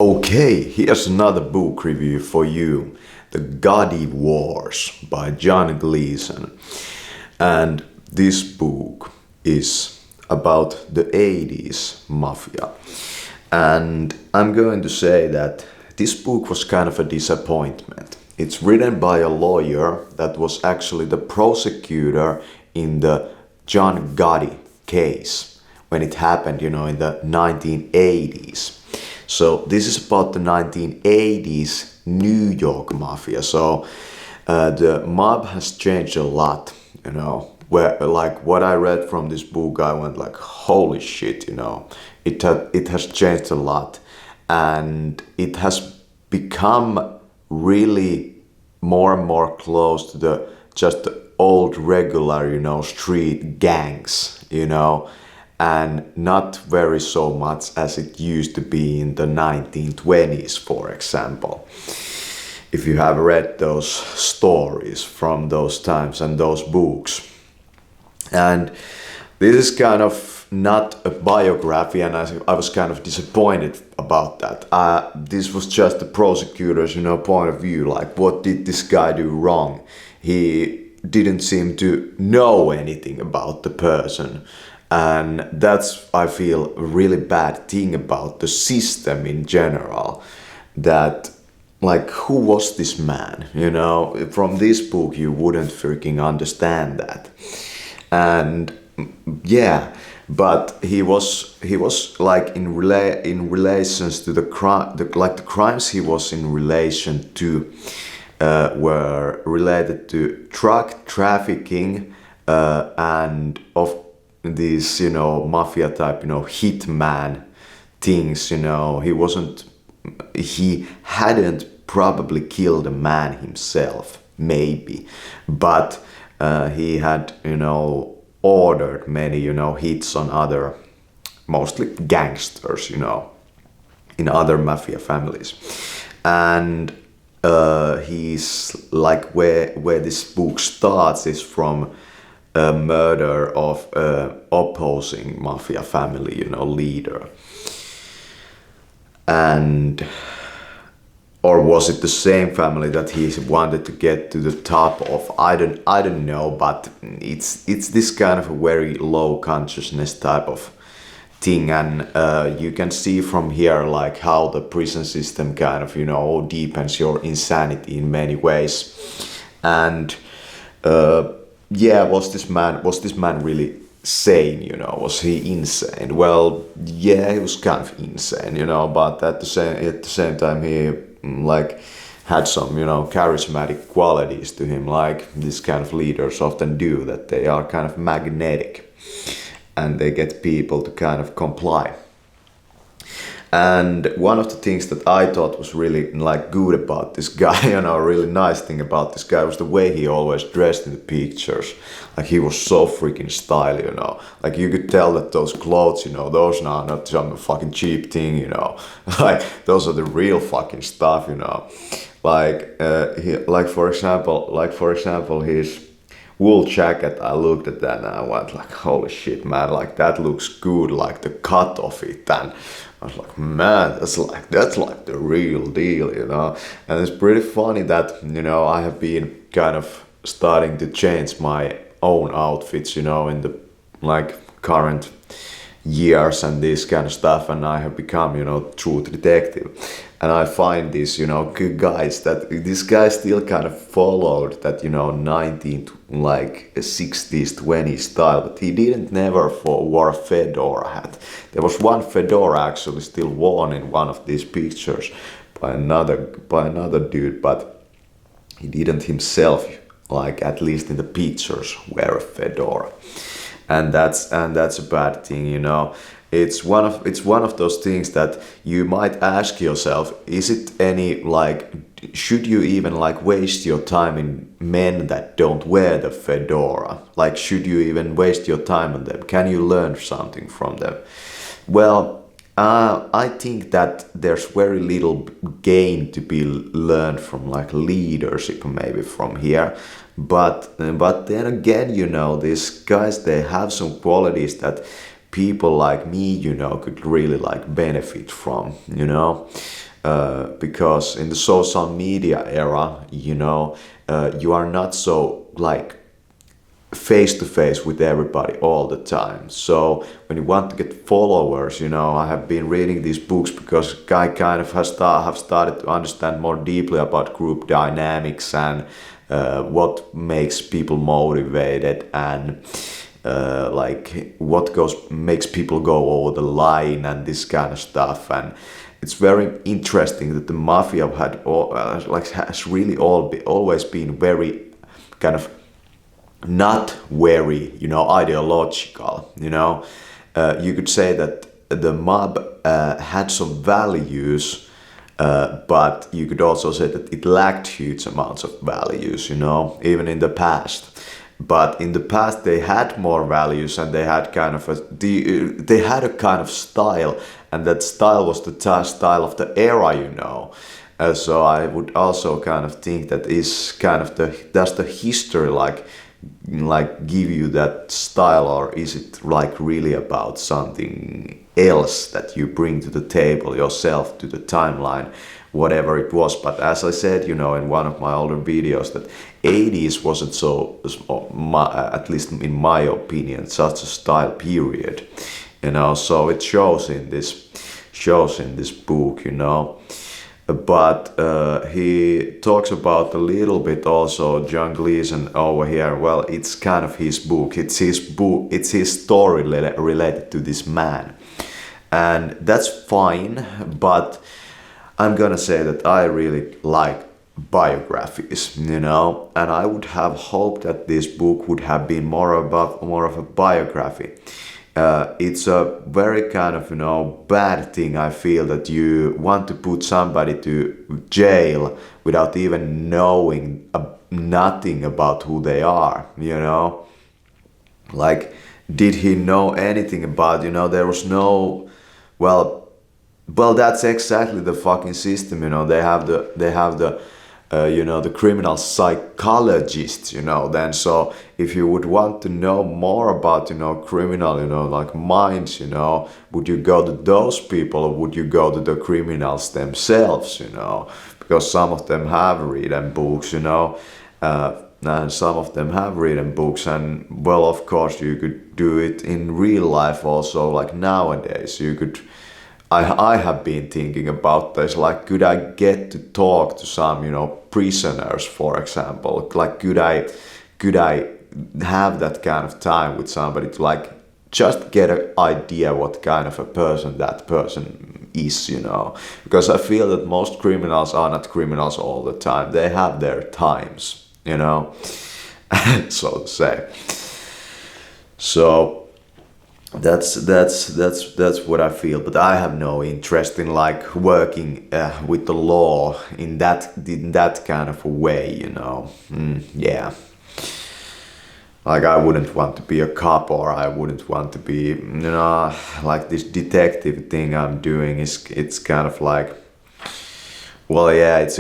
Okay, here's another book review for you. The Gotti Wars by John Gleeson. And this book is about the 80s mafia. And I'm going to say that this book was kind of a disappointment. It's written by a lawyer that was actually the prosecutor in the John Gotti case when it happened, in the 1980s. So this is about the 1980s New York mafia. So the mob has changed a lot, Where like what I read from this book, I went like, holy shit, it has changed a lot, and it has become really more and more close to the just the old regular, street gangs, and not very so much as it used to be in the 1920s, for example. If you have read those stories from those times and those books. And this is kind of not a biography, and I was kind of disappointed about that. This was just the prosecutor's, point of view, like what did this guy do wrong? He didn't seem to know anything about the person. And that's, I feel, a really bad thing about the system in general. That, like, who was this man? From this book, you wouldn't freaking understand that. And yeah, but he was like in relations to the crimes he was in relation to were related to drug trafficking and of these, mafia type, hitman things, he hadn't probably killed a man himself, maybe, but he had, ordered many, hits on other, mostly gangsters, in other mafia families. And he's like where this book starts is from a murder of opposing mafia family, leader. And or was it the same family that he wanted to get to the top of? I don't know, but it's this kind of a very low consciousness type of thing, and you can see from here like how the prison system kind of deepens your insanity in many ways. And was this man really sane? Was he insane? Well, yeah, he was kind of insane, but at the same time he like had some charismatic qualities to him, like these kind of leaders often do, that they are kind of magnetic and they get people to kind of comply. And one of the things that I thought was really like good about this guy, a really nice thing about this guy, was the way he always dressed in the pictures. Like he was so freaking stylish, Like you could tell that those clothes, those are not some fucking cheap thing, Like those are the real fucking stuff, Like for example, his wool jacket, I looked at that and I went like, holy shit, man, like that looks good, like the cut of it, and I was like, man, that's like the real deal, And it's pretty funny that, I have been kind of starting to change my own outfits, in the like current years and this kind of stuff, and I have become, true detective. And I find these, good guys that this guy still kind of followed that, 60s, 20s style, but he didn't never wore a fedora hat. There was one fedora actually still worn in one of these pictures by another dude, but he didn't himself, like at least in the pictures, wear a fedora. And that's a bad thing, It's one of those things that you might ask yourself, is it any like, should you even like waste your time in men that don't wear the fedora? Like, should you even waste your time on them? Can you learn something from them? Well, I think that there's very little gain to be learned from like leadership, maybe from here. But then again, these guys, they have some qualities that people like me, could really like benefit from, because in the social media era, you are not so like face to face with everybody all the time. So when you want to get followers, I have been reading these books because I kind of have started to understand more deeply about group dynamics and what makes people motivated and like what makes people go over the line and this kind of stuff. And it's very interesting that the mafia has really always been very kind of not very, ideological. You could say that the mob had some values, but you could also say that it lacked huge amounts of values, even in the past. But in the past, they had more values, and they had kind of they had a kind of style, and that style was the style of the era. So I would also kind of think that is kind of does the history like give you that style, or is it like really about something else that you bring to the table yourself, to the timeline, whatever it was. But as I said, in one of my older videos, that 80s wasn't so, at least in my opinion, such a style period, so it shows in this book, But he talks about a little bit also, John Gleeson over here. Well, it's kind of his book. It's his story related to this man. And that's fine, but I'm gonna say that I really like biographies, and I would have hoped that this book would have been more of a biography. It's a very kind of bad thing, I feel, that you want to put somebody to jail without even knowing nothing about who they are. Like, did he know anything about, there was no, well, that's exactly the fucking system. They have the the criminal psychologists, then. So if you would want to know more about, criminal, like minds, would you go to those people, or would you go to the criminals themselves, because some of them have written books, and some of them have written books, and well, of course, you could do it in real life also, like nowadays. You could, I have been thinking about this, like, could I get to talk to some, prisoners, for example? Like, could I have that kind of time with somebody to, like, just get an idea what kind of a person that person is, Because I feel that most criminals are not criminals all the time. They have their times, so to say. So that's what I feel, but I have no interest in like working with the law in that kind of a way, yeah. Like, I wouldn't want to be a cop, or I wouldn't want to be, like this detective thing I'm doing it's kind of like, well, yeah, it's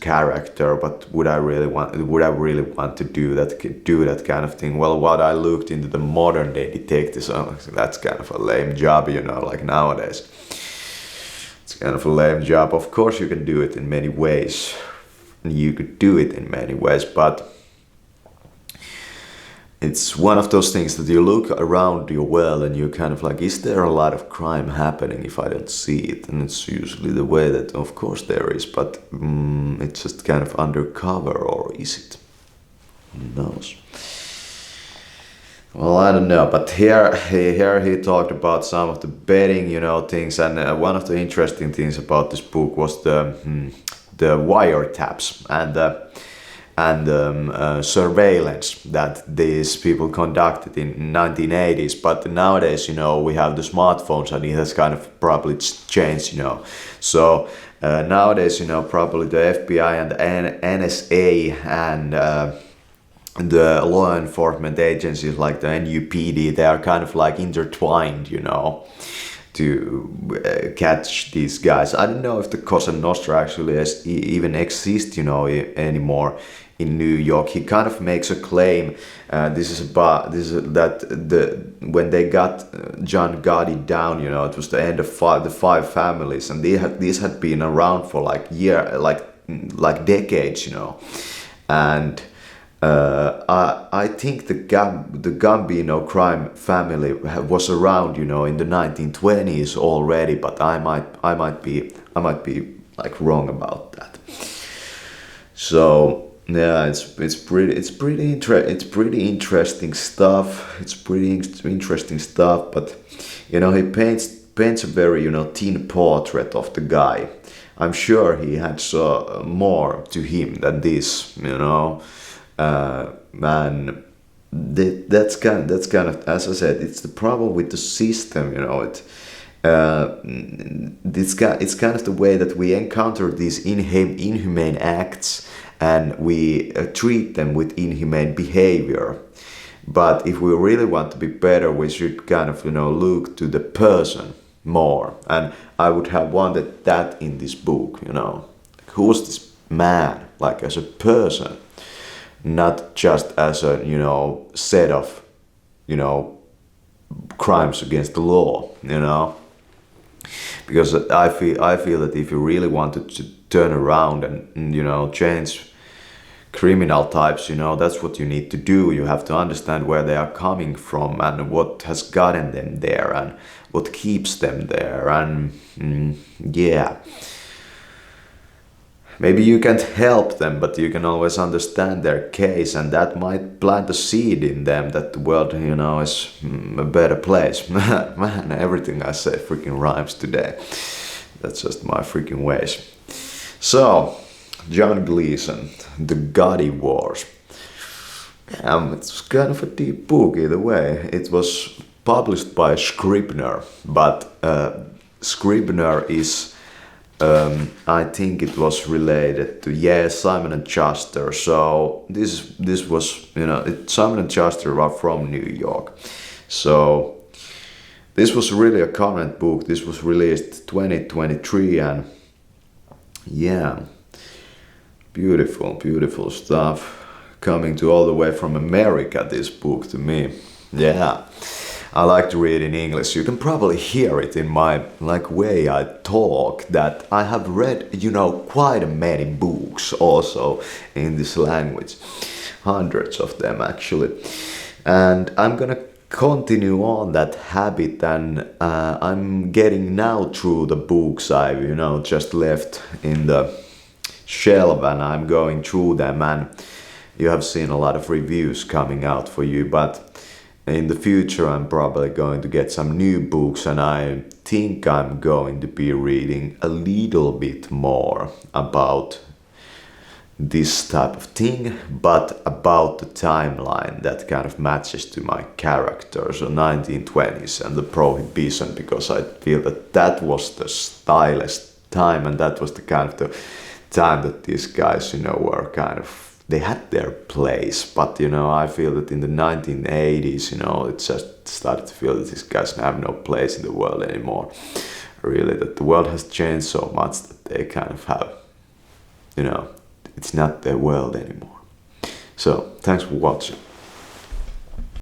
character, but would I really want to do that kind of thing? Well, what I looked into the modern day detectives, that's kind of a lame job, like nowadays. It's kind of a lame job. Of course, you can do it in many ways. You could do it in many ways, but it's one of those things that you look around your world and you're kind of like, is there a lot of crime happening if I don't see it? And it's usually the way that, of course, there is, but it's just kind of undercover, or is it? Who knows? Well, I don't know, but here he talked about some of the betting, things, and one of the interesting things about this book was the wiretaps and surveillance that these people conducted in 1980s. But nowadays, we have the smartphones, and it has kind of probably changed, So nowadays, probably the FBI and the NSA and the law enforcement agencies like the NUPD, they are kind of like intertwined, to catch these guys. I don't know if the Cosa Nostra actually even exists, anymore in New York. He kind of makes a claim. That when they got John Gotti down, you know, it was the end of the five families, and these had been around for like decades, you know, and. I think the Gambino crime family was around, you know, in the 1920s already, but I might be like wrong about that. So yeah, it's pretty interesting stuff. It's pretty interesting stuff, but you know, he paints a very, you know, thin portrait of the guy. I'm sure he had more to him than this, you know. And that's kind of, as I said, it's the problem with the system, you know. It's kind of the way that we encounter these inhumane acts, and we treat them with inhumane behavior. But if we really want to be better, we should kind of, you know, look to the person more. And I would have wanted that in this book, you know. Who's this man, like as a person? Not just as a, you know, set of, you know, crimes against the law, you know. Because I feel that if you really wanted to turn around and you know, change criminal types, you know, that's what you need to do. You have to understand where they are coming from and what has gotten them there and what keeps them there. And yeah. Maybe you can't help them, but you can always understand their case, and that might plant a seed in them that the world, you know, is a better place. Man, everything I say freaking rhymes today. That's just my freaking ways. So, John Gleeson, The Gotti Wars. It's kind of a deep book either way. It was published by Scribner, but Scribner is... I think it was related to Simon and Schuster. So this was, you know, Simon and Schuster are from New York. So this was really a current book. This was released 2023, and yeah, beautiful stuff coming to all the way from America. This book to me, yeah. I like to read in English. You can probably hear it in my way I talk, that I have read, you know, quite many books also in this language. Hundreds of them actually. And I'm gonna continue on that habit, and I'm getting now through the books I've, you know, just left in the shelf, and I'm going through them, and you have seen a lot of reviews coming out for you, but in the future I'm probably going to get some new books, and I think I'm going to be reading a little bit more about this type of thing, but about the timeline that kind of matches to my characters, so 1920s and the Prohibition, because I feel that that was the stylish time, and that was the kind of the time that these guys, you know, were kind of, they had their place. But, you know, I feel that in the 1980s, you know, it just started to feel that these guys have no place in the world anymore. Really, that the world has changed so much that they kind of have, you know, it's not their world anymore. So, thanks for watching.